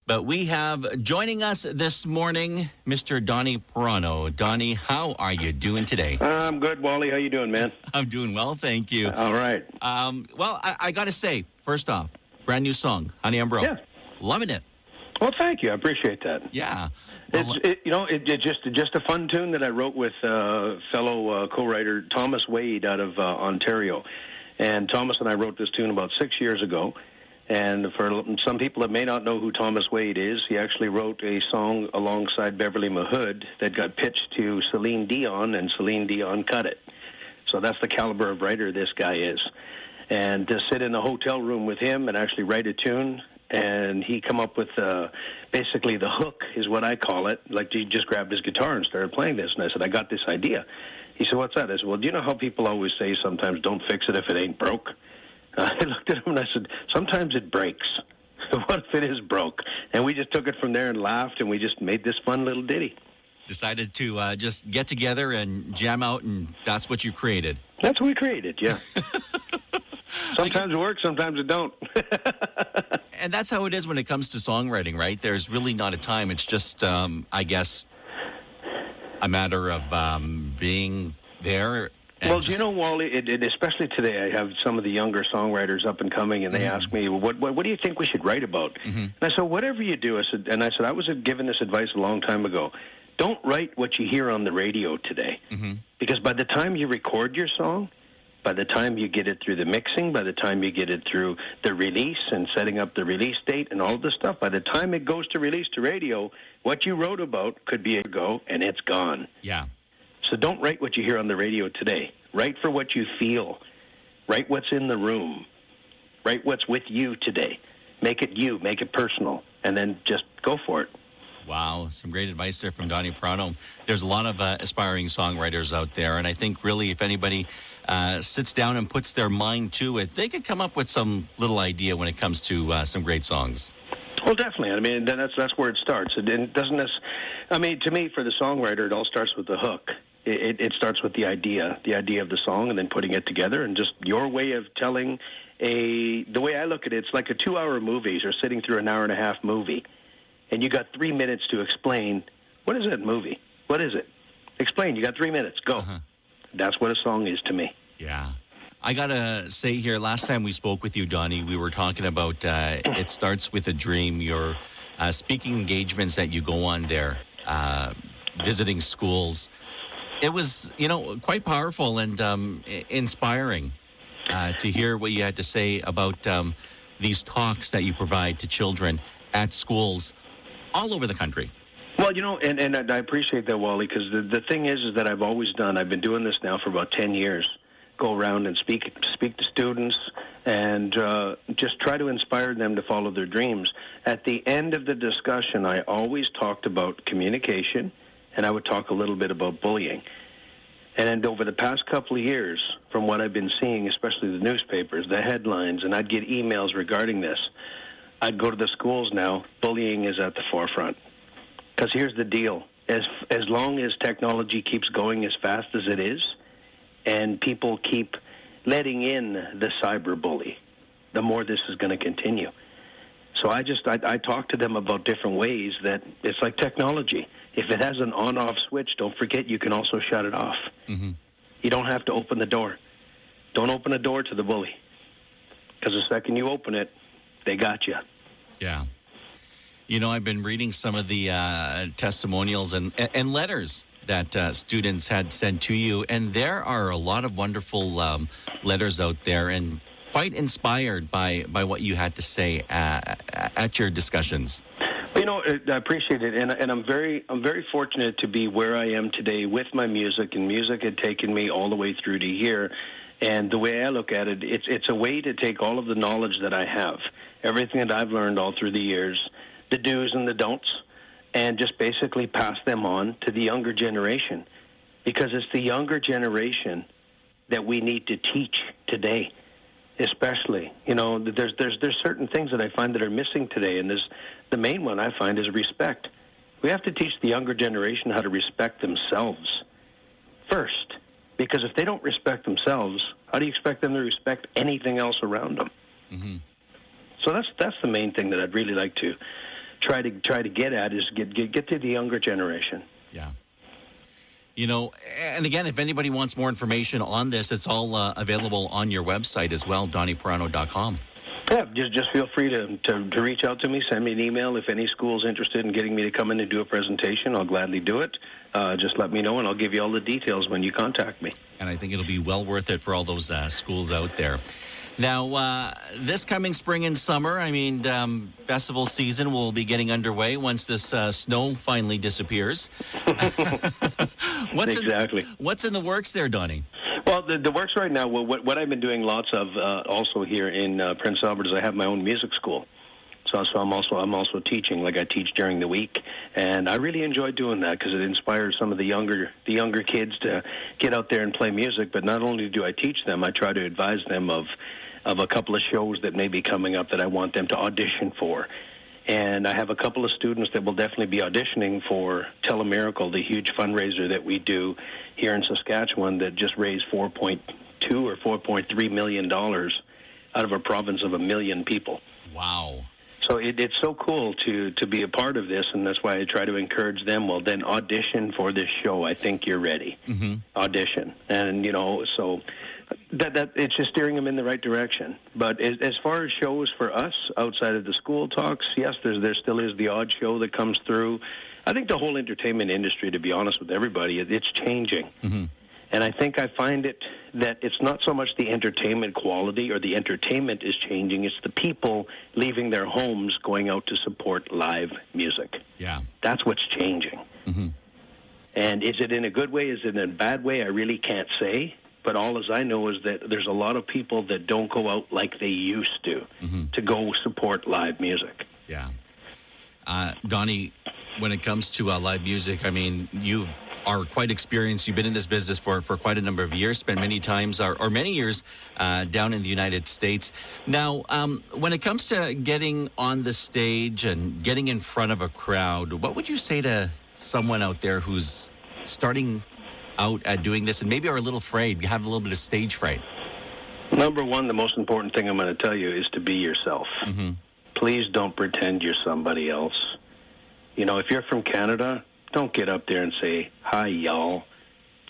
But we have joining us this morning, Mr. Donny Parenteau. Donny, how are you doing today? I'm good, Wally. How you doing, man? I'm doing well, thank you. All right. Well, I got to say, first off, brand new song, Honey, I'm Broke. Yeah. Loving it. Well, thank you. I appreciate that. Yeah. Well, It's just a fun tune that I wrote with fellow co-writer Thomas Wade out of Ontario. And Thomas and I wrote this tune about 6 years ago. And for some people that may not know who Thomas Wade is, he actually wrote a song alongside Beverly Mahood that got pitched to Celine Dion, and Celine Dion cut it. So that's the caliber of writer this guy is. And to sit in a hotel room with him and actually write a tune, and he come up with basically the hook is what I call it. Like, he just grabbed his guitar and started playing this. And I said, I got this idea. He said, what's that? I said, well, do you know how people always say sometimes don't fix it if it ain't broke? I looked at him and I said, sometimes it breaks. What if it is broke? And we just took it from there and laughed, and we just made this fun little ditty. decided to just get together and jam out, and that's what you created. That's what we created, yeah. Sometimes it works, sometimes it don't. And that's how it is when it comes to songwriting, right? There's really not a time. It's just, I guess, a matter of being there. Well, do you know, Wally, especially today, I have some of the younger songwriters up and coming, and they ask me, what do you think we should write about? And I said, whatever you do. I was given this advice a long time ago. Don't write what you hear on the radio today. Because by the time you record your song, by the time you get it through the mixing, by the time you get it through the release and setting up the release date and all of this stuff, by the time it goes to release to radio, what you wrote about could be a go, and it's gone. Yeah. So don't write what you hear on the radio today. Write for what you feel. Write what's in the room. Write what's with you today. Make it you. Make it personal. And then just go for it. Wow, some great advice there from Donny Parenteau. There's a lot of aspiring songwriters out there, and I think really if anybody sits down and puts their mind to it, they could come up with some little idea when it comes to some great songs. Well, definitely. I mean, that's where it starts. It doesn't. I mean, to me, for the songwriter, it all starts with the hook. It starts with the idea of the song, and then putting it together, and just your way of telling the way I look at it, it's like a 2-hour movie, or sitting through an hour-and-a-half movie, and you got 3 minutes to explain, what is that movie? What is it? Explain. You got 3 minutes. Go. That's what a song is to me. Yeah. I got to say here, last time we spoke with you, Donny, we were talking about It Starts With a Dream, your speaking engagements that you go on there, visiting schools. It was, quite powerful and inspiring to hear what you had to say about these talks that you provide to children at schools all over the country. Well, and I appreciate that, Wally, because the thing is that I've been doing this now for about 10 years. Go around and speak to students and just try to inspire them to follow their dreams. At the end of the discussion, I always talked about communication, and I would talk a little bit about bullying. And over the past couple of years, from what I've been seeing, especially the newspapers, the headlines, and I'd get emails regarding this, I'd go to the schools now, bullying is at the forefront. Because here's the deal. As long as technology keeps going as fast as it is, and people keep letting in the cyberbully, the more this is going to continue. So I talk to them about different ways that it's like technology. If it has an on-off switch, don't forget you can also shut it off. You don't have to open the door. Don't open the door to the bully. Because the second you open it, they got you. Yeah. I've been reading some of the testimonials and letters that students had sent to you, and there are a lot of wonderful letters out there, and quite inspired by what you had to say at your discussions. Well, I appreciate it, and I'm very fortunate to be where I am today with my music, and music had taken me all the way through to here. And the way I look at it, it's a way to take all of the knowledge that I have, everything that I've learned all through the years, the do's and the don'ts, and just basically pass them on to the younger generation, because it's the younger generation that we need to teach today, especially. There's certain things that I find that are missing today, and the main one I find is respect. We have to teach the younger generation how to respect themselves first, because if they don't respect themselves, how do you expect them to respect anything else around them? So that's the main thing that I'd really like to try to get at is get to the younger generation. Yeah. And again, if anybody wants more information on this, it's all available on your website as well, DonnyParenteau.com. Yeah, just feel free to reach out to me, send me an email. If any school's interested in getting me to come in and do a presentation, I'll gladly do it. Just let me know, and I'll give you all the details when you contact me. And I think it'll be well worth it for all those schools out there. Now, this coming spring and summer, festival season will be getting underway once this snow finally disappears. What's in the works there, Donny? Well, the works right now, what I've been doing lots of also here in Prince Albert is I have my own music school. So I'm also teaching, like I teach during the week, and I really enjoy doing that because it inspires some of the younger kids to get out there and play music. But not only do I teach them, I try to advise them of a couple of shows that may be coming up that I want them to audition for. And I have a couple of students that will definitely be auditioning for Telemiracle, the huge fundraiser that we do here in Saskatchewan that just raised $4.2 or $4.3 million out of a province of 1 million people. Wow. So it's so cool to be a part of this, and that's why I try to encourage them. Well, then audition for this show. I think you're ready. Mm-hmm. Audition. And, so that it's just steering them in the right direction. But as far as shows for us outside of the school talks, yes, there still is the odd show that comes through. I think the whole entertainment industry, to be honest with everybody, it's changing. Mm-hmm. And I think I find it that it's not so much the entertainment quality or the entertainment is changing. It's the people leaving their homes going out to support live music. Yeah. That's what's changing. Mm-hmm. And is it in a good way? Is it in a bad way? I really can't say. But all as I know is that there's a lot of people that don't go out like they used to go support live music. Yeah. Donny, when it comes to live music, you are quite experienced. You've been in this business for quite a number of years, spent many times or many years down in the United States. Now, when it comes to getting on the stage and getting in front of a crowd, what would you say to someone out there who's starting out at doing this and maybe are a little afraid, have a little bit of stage fright? Number one, the most important thing I'm going to tell you is to be yourself. Mm-hmm. Please don't pretend you're somebody else. If you're from Canada, don't get up there and say, "Hi, y'all."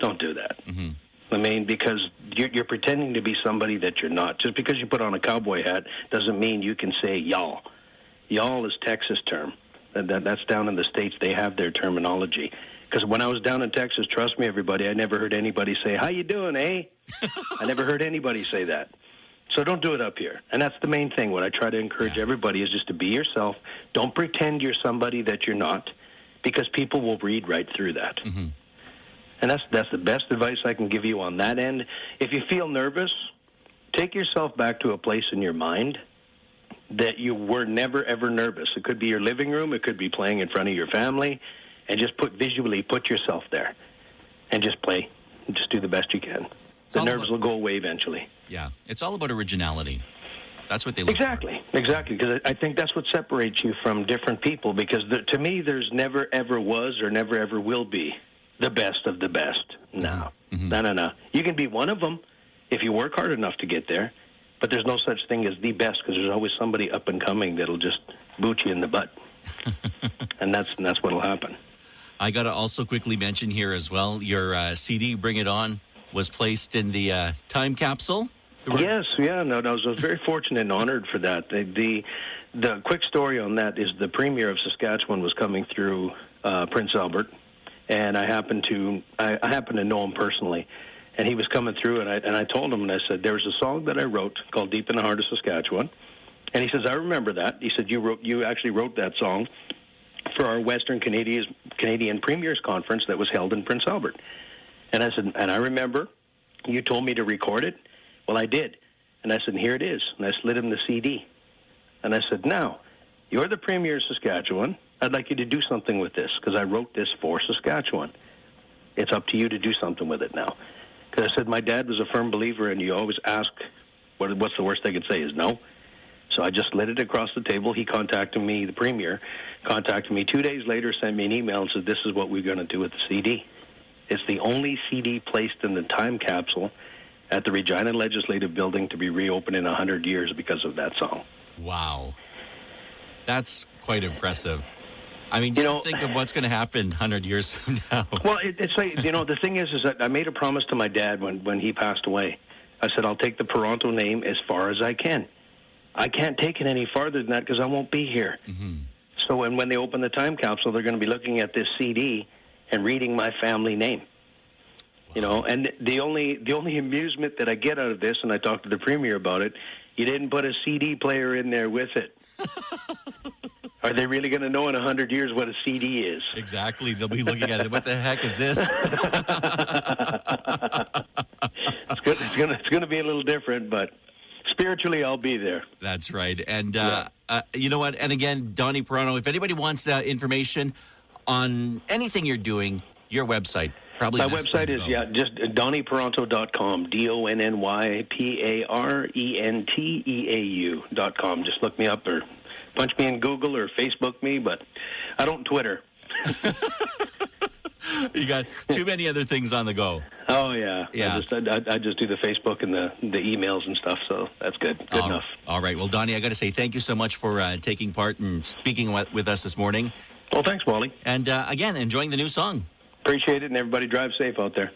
Don't do that. Mm-hmm. Because you're pretending to be somebody that you're not. Just because you put on a cowboy hat doesn't mean you can say y'all. Y'all is Texas term. That's down in the States. They have their terminology. Because when I was down in Texas, trust me, everybody, I never heard anybody say, "How you doing, eh?" I never heard anybody say that. So don't do it up here. And that's the main thing. What I try to encourage everybody is just to be yourself. Don't pretend you're somebody that you're not, because people will read right through that. Mm-hmm. And that's the best advice I can give you on that end. If you feel nervous, take yourself back to a place in your mind that you were never, ever nervous. It could be your living room. It could be playing in front of your family. And just visually put yourself there and just play. And just do the best you can. The nerves will go away eventually. Yeah. It's all about originality. That's what they look for. Exactly. Because I think that's what separates you from different people. Because to me, there's never, ever was or never, ever will be the best of the best. No. Mm-hmm. No. You can be one of them if you work hard enough to get there. But there's no such thing as the best, because there's always somebody up and coming that'll just boot you in the butt. And that's what'll happen. I got to also quickly mention here as well, your CD, Bring It On, was placed in the time capsule. Yes, yeah, no, I was very fortunate and honored for that. The quick story on that is the Premier of Saskatchewan was coming through Prince Albert, and I happened to know him personally, and he was coming through, and I told him, and I said, there's a song that I wrote called Deep in the Heart of Saskatchewan, and he says, I remember that. He said, you actually wrote that song for our Western Canadian Premiers Conference that was held in Prince Albert. And I said, and I remember you told me to record it. Well, I did. And I said, here it is. And I slid him the CD. And I said, now, you're the Premier of Saskatchewan. I'd like you to do something with this, because I wrote this for Saskatchewan. It's up to you to do something with it now. Because I said, my dad was a firm believer, and you always ask, what's the worst they could say is no. So I just slid it across the table. He contacted me, the Premier, contacted me 2 days later, sent me an email and said, this is what we're going to do with the CD. It's the only CD placed in the time capsule at the Regina Legislative Building to be reopened in 100 years because of that song. Wow. That's quite impressive. I mean, You just know- think of what's going to happen 100 years from now. Well, it's like, the thing is that I made a promise to my dad when he passed away. I said, I'll take the Parenteau name as far as I can. I can't take it any farther than that because I won't be here. Mm-hmm. So when they open the time capsule, they're going to be looking at this CD and reading my family name. You know, and the only amusement that I get out of this, and I talked to the premier about it, you didn't put a CD player in there with it. Are they really going to know in 100 years what a CD is? Exactly. They'll be looking at it. What the heck is this? It's going to be a little different, but spiritually, I'll be there. That's right. And you know what? And again, Donny Parenteau, if anybody wants information on anything you're doing, your website. Probably my website is, just DonnyParenteau.com, DonnyParenteau.com. Just look me up or punch me in Google or Facebook me, but I don't Twitter. You got too many other things on the go. Oh, yeah. Yeah. I just do the Facebook and the emails and stuff, so that's good. Good enough. All right. Well, Donny, I got to say thank you so much for taking part and speaking with us this morning. Well, thanks, Wally. And again, enjoying the new song. Appreciate it, and everybody drive safe out there.